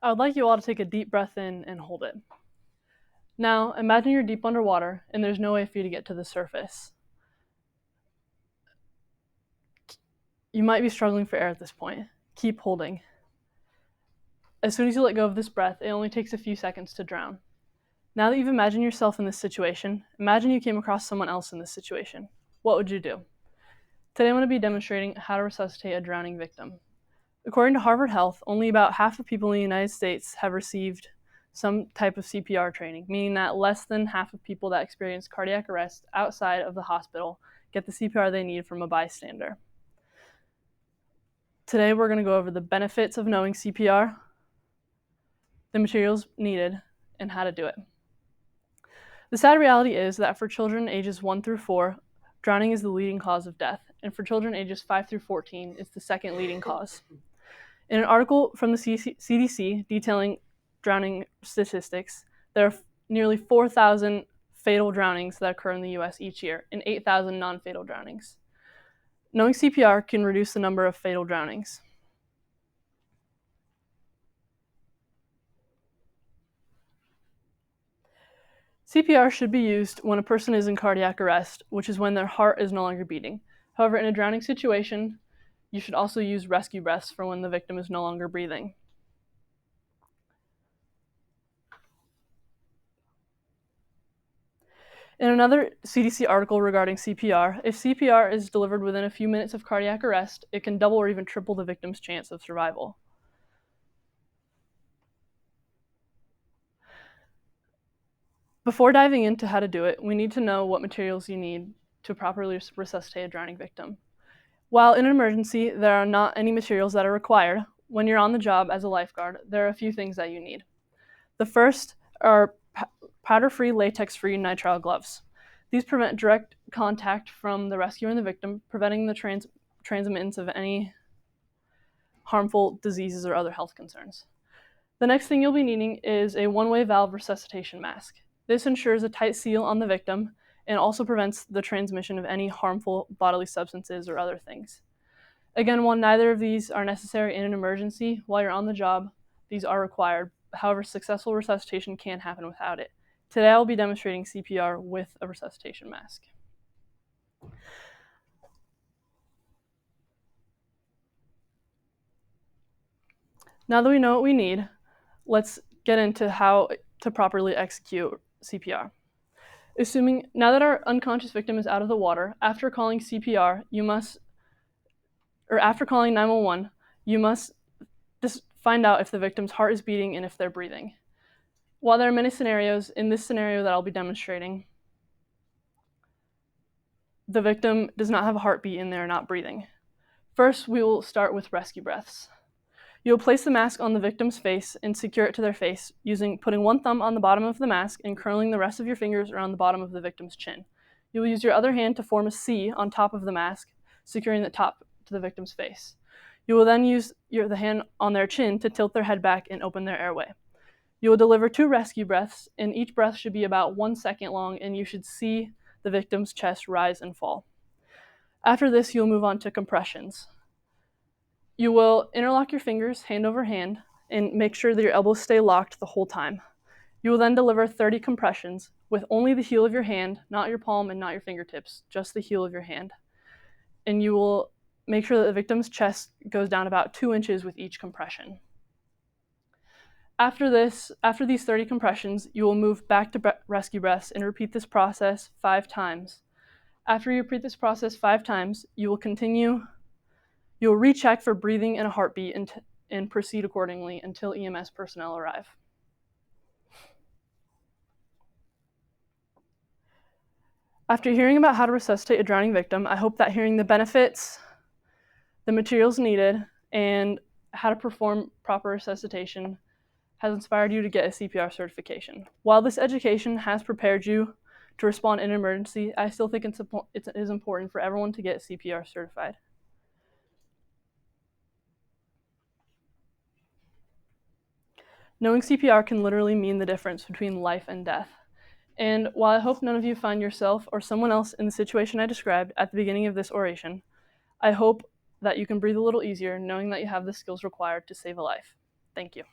I would like you all to take a deep breath in and hold it. Now, imagine you're deep underwater and there's no way for you to get to the surface. You might be struggling for air at this point. Keep holding. As soon as you let go of this breath, it only takes a few seconds to drown. Now that you've imagined yourself in this situation, imagine you came across someone else in this situation. What would you do? Today I'm going to be demonstrating how to resuscitate a drowning victim. According to Harvard Health, only about half of people in the United States have received some type of CPR training, meaning that less than half of people that experience cardiac arrest outside of the hospital get the CPR they need from a bystander. Today we're going to go over the benefits of knowing CPR, the materials needed, and how to do it. The sad reality is that for children ages 1 through 4, drowning is the leading cause of death, and for children ages 5 through 14, it's the second leading cause. In an article from the CDC detailing drowning statistics, there are nearly 4,000 fatal drownings that occur in the US each year and 8,000 non-fatal drownings. Knowing CPR can reduce the number of fatal drownings. CPR should be used when a person is in cardiac arrest, which is when their heart is no longer beating. However, in a drowning situation, you should also use rescue breaths for when the victim is no longer breathing. In another CDC article regarding CPR, if CPR is delivered within a few minutes of cardiac arrest, it can double or even triple the victim's chance of survival. Before diving into how to do it, we need to know what materials you need to properly resuscitate a drowning victim. While in an emergency, there are not any materials that are required. When you're on the job as a lifeguard, there are a few things that you need. The first are powder-free, latex-free nitrile gloves. These prevent direct contact from the rescuer and the victim, preventing the transmittance of any harmful diseases or other health concerns. The next thing you'll be needing is a one-way valve resuscitation mask. This ensures a tight seal on the victim and also prevents the transmission of any harmful bodily substances or other things. Again, while neither of these are necessary in an emergency, while you're on the job, these are required. However, successful resuscitation can happen without it. Today I will be demonstrating CPR with a resuscitation mask. Now that we know what we need, let's get into how to properly execute CPR. Now that our unconscious victim is out of the water, after calling CPR, after calling 911, you must just find out if the victim's heart is beating and if they're breathing. While there are many scenarios, in this scenario that I'll be demonstrating, the victim does not have a heartbeat and they're not breathing. First, we will start with rescue breaths. You'll place the mask on the victim's face and secure it to their face putting one thumb on the bottom of the mask and curling the rest of your fingers around the bottom of the victim's chin. You will use your other hand to form a C on top of the mask, securing the top to the victim's face. You will then use the hand on their chin to tilt their head back and open their airway. You will deliver 2 rescue breaths, and each breath should be about 1 second long, and you should see the victim's chest rise and fall. After this, you'll move on to compressions. You will interlock your fingers, hand over hand, and make sure that your elbows stay locked the whole time. You will then deliver 30 compressions with only the heel of your hand, not your palm and not your fingertips, just the heel of your hand. And you will make sure that the victim's chest goes down about 2 inches with each compression. After these 30 compressions, you will move back to rescue breaths and repeat this process 5 times. After you repeat this process 5 times, you will recheck for breathing and a heartbeat and proceed accordingly until EMS personnel arrive. After hearing about how to resuscitate a drowning victim, I hope that hearing the benefits, the materials needed, and how to perform proper resuscitation has inspired you to get a CPR certification. While this education has prepared you to respond in an emergency, I still think it is important for everyone to get CPR certified. Knowing CPR can literally mean the difference between life and death. And while I hope none of you find yourself or someone else in the situation I described at the beginning of this oration, I hope that you can breathe a little easier knowing that you have the skills required to save a life. Thank you.